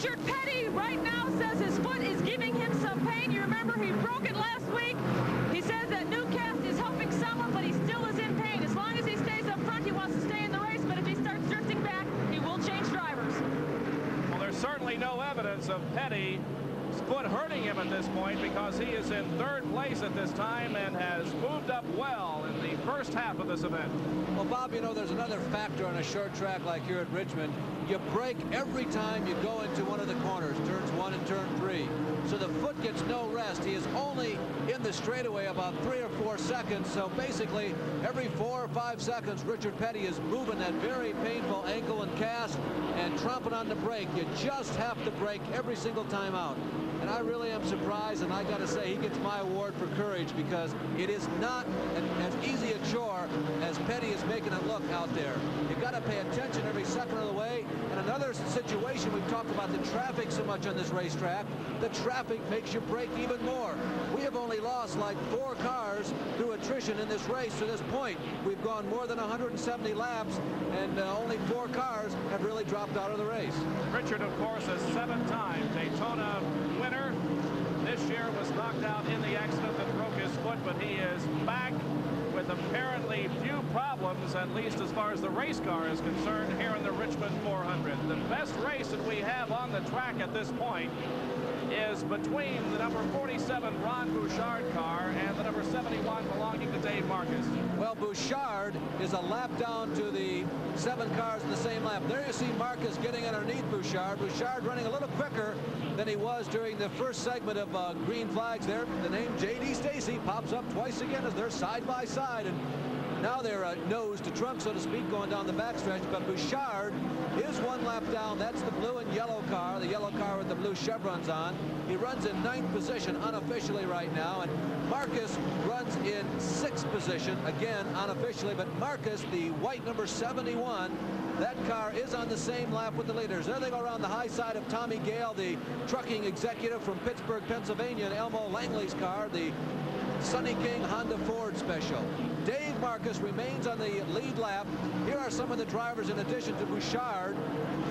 Richard Petty right now says his foot is giving him some pain. You remember he broke it last week. He says that new cast is helping someone, but he still is in pain. As long as he stays up front, he wants to stay in the race, but if he starts drifting back, he will change drivers. Well, there's certainly no evidence of Petty's foot hurting him at this point, because he is in third place at this time and has moved up well in the first half of this event. Well, Bob, you know, there's another factor on a short track like here at Richmond. You brake every time you go into one of the corners, turns 1 and turn 3. So the foot gets no rest. He is only in the straightaway about 3 or 4 seconds. So basically, every 4 or 5 seconds, Richard Petty is moving that very painful ankle and cast and tromping on the brake. You just have to brake every single time out. And I really am surprised, and I got to say, he gets my award for courage, because it is not as easy a chore as Petty is making it look out there. You've got to pay attention every second of the way. And another situation, we've talked about the traffic so much on this racetrack. The traffic makes you brake even more. We have only lost like 4 cars through attrition in this race to this point. We've gone more than 170 laps, and only 4 cars have really dropped out of the race. Richard, of course, a 7-time Daytona winner. This year was knocked out in the accident that broke his foot, but he is back with apparently few problems, at least as far as the race car is concerned, here in the Richmond 400. The best race that we have on the track at this point is between the number 47 Ron Bouchard car and the number 71 belonging to Dave Marcus. Well, Bouchard is a lap down to the 7 cars in the same lap. There you see Marcus getting underneath Bouchard. Bouchard running a little quicker than he was during the first segment of green flags there. The name J.D. Stacy pops up twice again as they're side by side, and now they're nose to trunk, so to speak, going down the backstretch. But Bouchard is 1 lap down. That's the blue and yellow car, the yellow car with the blue chevrons on. He runs in 9th position unofficially right now, and Marcus runs in 6th position, again unofficially. But Marcus, the white number 71, that car is on the same lap with the leaders. There they go around the high side of Tommy Gale, the trucking executive from Pittsburgh, Pennsylvania, and Elmo Langley's car, the Sonny King Honda Ford Special. Dave Marcus remains on the lead lap. Here are some of the drivers in addition to Bouchard,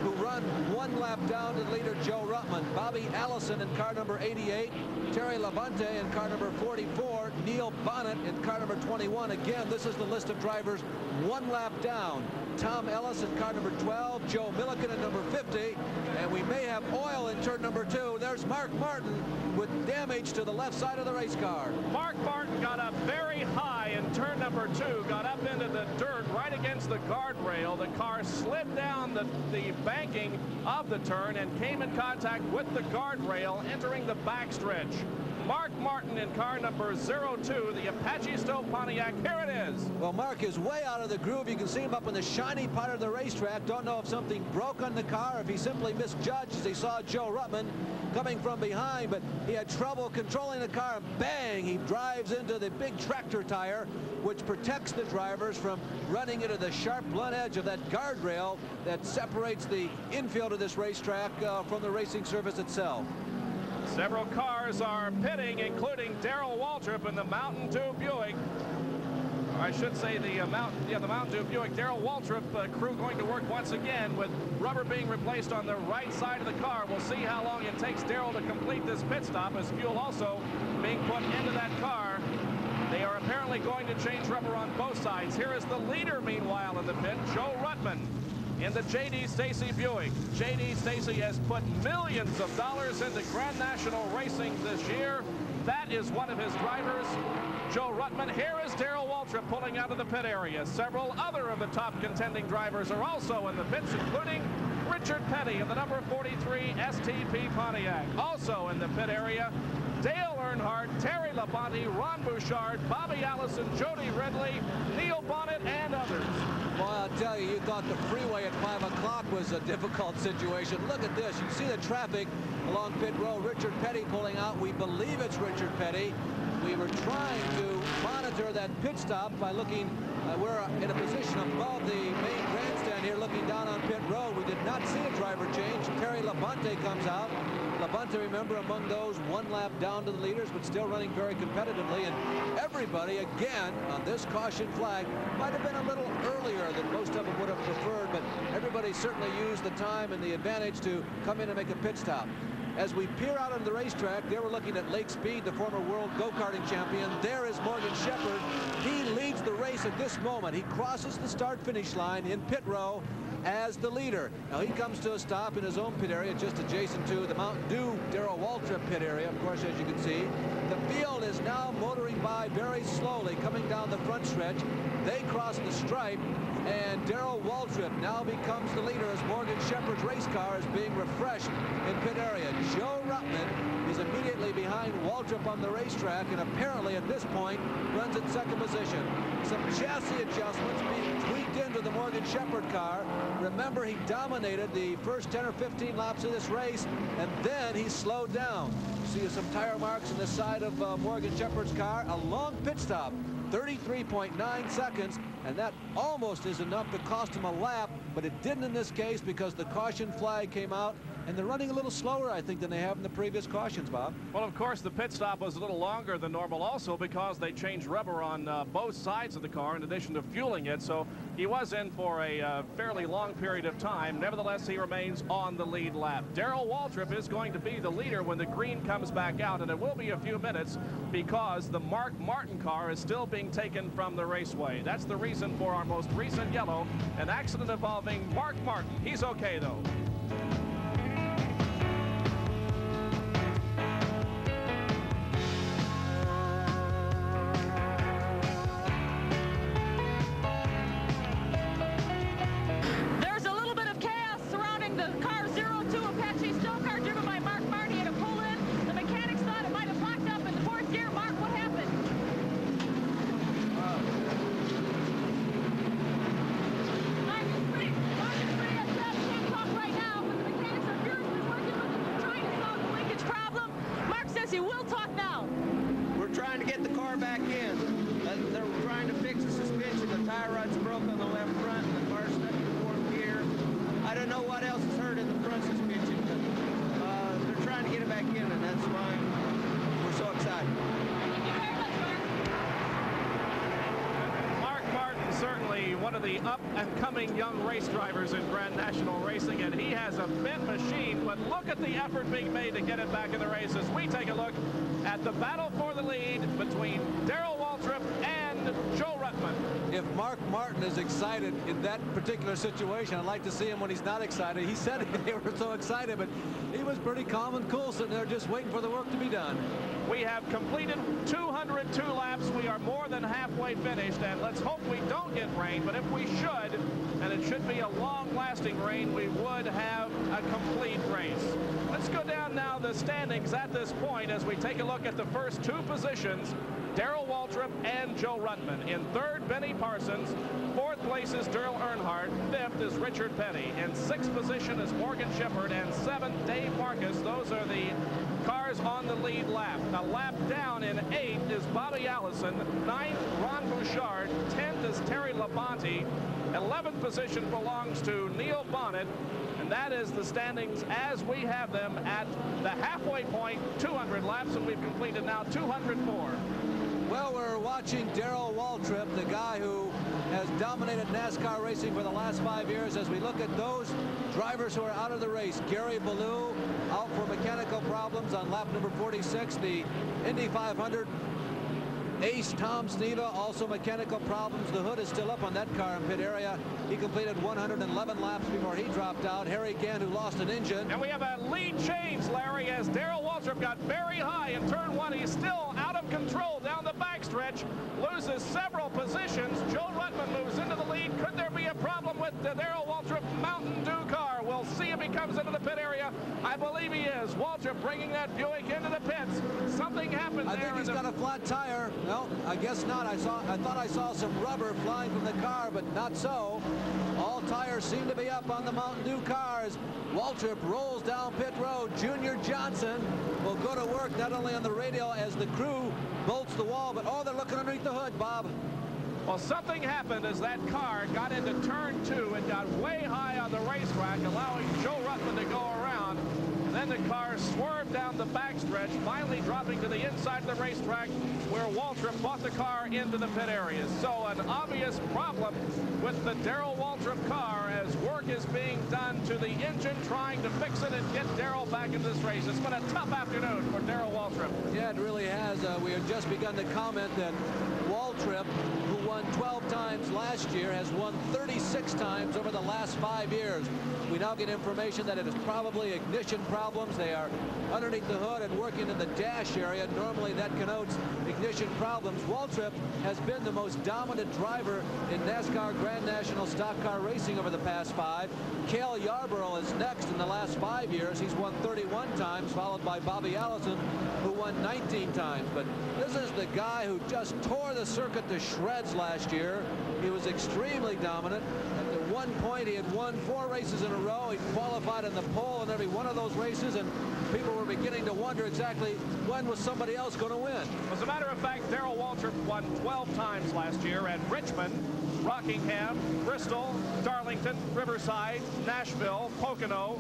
who run 1 lap down to the leader Joe Ruttman. Bobby Allison in car number 88, Terry Labonte in car number 44, Neil Bonnet in car number 21. Again, this is the list of drivers 1 lap down. Tom Ellis in car number 12, Joe Milliken in number 50, and we may have oil in turn number 2. There's Mark Martin with damage to the left side of the race car. Mark Martin got up very high in turn number 2, got up into the dirt right against the guardrail. The car slid down the banking of the turn and came in contact with the guardrail entering the backstretch. Mark Martin in car number 02, the Apache Stove Pontiac. Here it is. Well, Mark is way out of the groove. You can see him up in the shiny part of the racetrack. Don't know if something broke on the car, if he simply misjudged as he saw Joe Ruttman coming from behind, but he had trouble controlling the car. Bang! He drives into the big tractor tire, which protects the drivers from running into the sharp blunt edge of that guardrail that separates the infield of this racetrack from the racing surface itself. Several cars are pitting, including Daryl Waltrip in the Mountain Dew Buick. Or I should say the Mountain Dew Buick. Daryl Waltrip crew going to work once again with rubber being replaced on the right side of the car. We'll see how long it takes Daryl to complete this pit stop, as fuel also being put into that car. They are apparently going to change rubber on both sides. Here is the leader, meanwhile, in the pit, Joe Ruttman, in the J.D. Stacy Buick. J.D. Stacy has put millions of dollars into Grand National Racing this year. That is one of his drivers, Joe Ruttman. Here is Daryl Waltrip pulling out of the pit area. Several other of the top contending drivers are also in the pits, including Richard Petty in the number 43 STP Pontiac. Also in the pit area, Dale Earnhardt, Terry Labonte, Ron Bouchard, Bobby Allison, Jody Ridley, Neil Bonnet, and others. Well, I'll tell you, you thought the freeway at 5 o'clock was a difficult situation. Look at this. You see the traffic along pit road. Richard Petty pulling out. We believe it's Richard Petty. We were trying to monitor that pit stop by looking. We're in a position above the main grandstand here, looking down on pit road. We did not see a driver change. Terry Labonte comes out. Labonte, remember, among those 1 lap down to the leaders, but still running very competitively. And everybody, again, on this caution flag, might have been a little earlier than most of them would have preferred, but everybody certainly used the time and the advantage to come in and make a pit stop. As we peer out on the racetrack, there we're looking at Lake Speed, the former world go-karting champion. There is Morgan Shepherd. He leads the race at this moment. He crosses the start-finish line in pit row as the leader. Now he comes to a stop in his own pit area, just adjacent to the Mountain Dew Daryl Waltrip pit area, of course, as you can see. The field is now motoring by very slowly, coming down the front stretch. They cross the stripe, and Daryl Waltrip now becomes the leader as Morgan Shepherd's race car is being refreshed in pit area. Joe Ruttman is immediately behind Waltrip on the racetrack, and apparently at this point runs in second position. Some chassis adjustments being tweaked into the Morgan Shepherd car. Remember, he dominated the first 10 or 15 laps of this race, and then he slowed down. See some tire marks on the side of Morgan Shepherd's car. A long pit stop, 33.9 seconds, and that almost is enough to cost him a lap, but it didn't in this case because the caution flag came out, and they're running a little slower, I think, than they have in the previous cautions, Bob. Well, of course, the pit stop was a little longer than normal also because they changed rubber on both sides of the car in addition to fueling it, so he was in for a fairly long period of time. Nevertheless, he remains on the lead lap. Daryl Waltrip is going to be the leader when the green comes back out, and it will be a few minutes because the Mark Martin car is still being taken from the raceway. That's the reason for our most recent yellow, an accident involving Mark Martin. He's okay, though. He will talk now. We're trying to get the car back in. They're trying to fix the suspension. The tie rod's broke on the left front, and the car's stuck in fourth gear. I don't know what else is hurt in the front suspension, but they're trying to get it back in, and that's why we're so excited. Mark Martin, certainly one of the up-and-coming young race drivers in Grand National Racing, and he has a bent machine, but look at the effort being made to get it back in the race as we take a look at the battle for the lead between Daryl Waltrip and Joe Ruttman. If Mark Martin is excited in that particular situation, I'd like to see him when he's not excited. He said they were so excited, but he was pretty calm and cool sitting there just waiting for the work to be done. We have completed 202 laps. We are more than halfway finished, and let's hope we don't get rain, but if we should, and it should be a long-lasting rain, we would have a complete race. Let's go down now the standings at this point as we take a look at the first two positions. Daryl Waltrip and Joe Ruttman. In third, Benny Parsons. Fourth place is Daryl Earnhardt. Fifth is Richard Petty. In sixth position is Morgan Shepherd. And seventh, Dave Marcus. Those are the cars on the lead lap. A lap down in eighth is Bobby Allison. Ninth, Ron Bouchard. 10th is Terry Labonte. 11th position belongs to Neil Bonnet. And that is the standings as we have them at the halfway point, 200 laps, and we've completed now 204. Well, we're watching Daryl Waltrip, the guy who has dominated NASCAR racing for the last 5 years, as we look at those drivers who are out of the race. Gary Ballou out for mechanical problems on lap number 46. The Indy 500 ace Tom Sneva, also mechanical problems. The hood is still up on that car in pit area. He completed 111 laps before he dropped out. Harry Gant, who lost an engine. And we have a lead change, Larry, as Daryl Waltrip got very high in turn one. He's still out of control down the backstretch, loses several positions. Joe Ruttman moves into the lead. Could there be a problem with the Daryl Waltrip Mountain Dew car? We'll see if he comes into the pit area. I believe he is. Waltrip bringing that Buick into the pits. Something happened there. I think he's got a flat tire. No, I guess not. I thought I saw some rubber flying from the car, but not so. All tires seem to be up on the Mountain Dew cars. Waltrip rolls down pit road. Junior Johnson will go to work not only on the radio as the crew bolts the wall, but oh, they're looking underneath the hood, Bob. Well, something happened as that car got into turn two. It got way high on the racetrack, allowing Joe Ruttman to go around. And then the car swerved down the backstretch, finally dropping to the inside of the racetrack where Waltrip brought the car into the pit area. So an obvious problem with the Daryl Waltrip car as work is being done to the engine trying to fix it and get Daryl back into this race. It's been a tough afternoon for Daryl Waltrip. Yeah, it really has. We have just begun to comment that Waltrip, who won 12 times last year, has won 36 times over the last 5 years. We now get information that it is probably ignition problems. They are underneath the hood and working in the dash area. Normally that connotes ignition problems. Waltrip has been the most dominant driver in NASCAR Grand National Stock Car Racing over the past 5. Cale Yarborough is next in the last 5 years. He's won 31 times, followed by Bobby Allison, who won 19 times. But this is the guy who just tore the circuit to shreds last year. He was extremely dominant. At one point, he had won 4 races in a row. He qualified in the pole in every one of those races, and people were beginning to wonder exactly when was somebody else going to win. As a matter of fact, Daryl Waltrip won 12 times last year at Richmond, Rockingham, Bristol, Darlington, Riverside, Nashville, Pocono,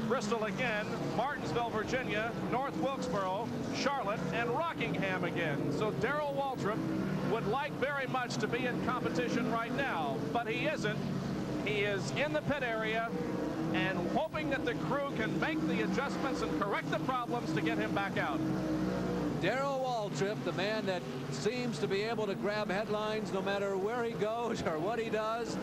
Bristol again, Martinsville, Virginia, North Wilkesboro, Charlotte, and Rockingham again. So Daryl Waltrip would like very much to be in competition right now, but he isn't. He is in the pit area and hoping that the crew can make the adjustments and correct the problems to get him back out. Daryl Waltrip, the man that seems to be able to grab headlines no matter where he goes or what he does.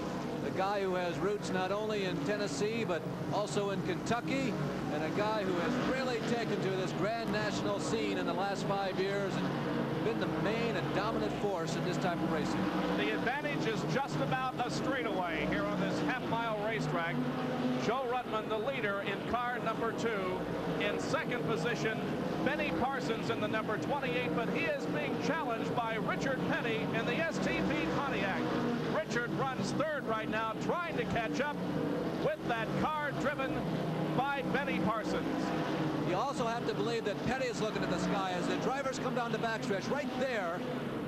The guy who has roots not only in Tennessee but also in Kentucky, and a guy who has really taken to this Grand National scene in the last 5 years and been the main and dominant force in this type of racing. The advantage is just about a straightaway here on this half-mile racetrack. Joe Ruttman, the leader in car number 2. In second position, Benny Parsons in the number 28, but he is being challenged by Richard Petty in the STP Pontiac. Richard runs third right now, trying to catch up with that car driven by Benny Parsons. You also have to believe that Petty is looking at the sky as the drivers come down the backstretch. Right there,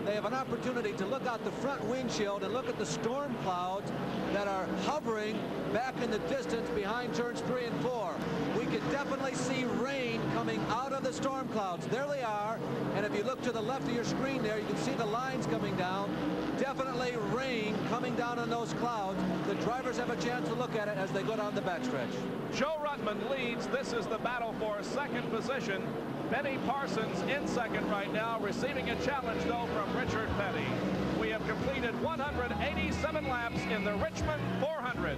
they have an opportunity to look out the front windshield and look at the storm clouds that are hovering back in the distance behind turns 3 and 4. We can definitely see rain coming out of the storm clouds. There they are. And if you look to the left of your screen there, you can see the lines coming down. Definitely rain coming down on those clouds. The drivers have a chance to look at it as they go down the backstretch. Joe Ruttman leads. This is the battle for second position. Benny Parsons in second right now, receiving a challenge, though, from Richard Petty. We have completed 187 laps in the Richmond 400.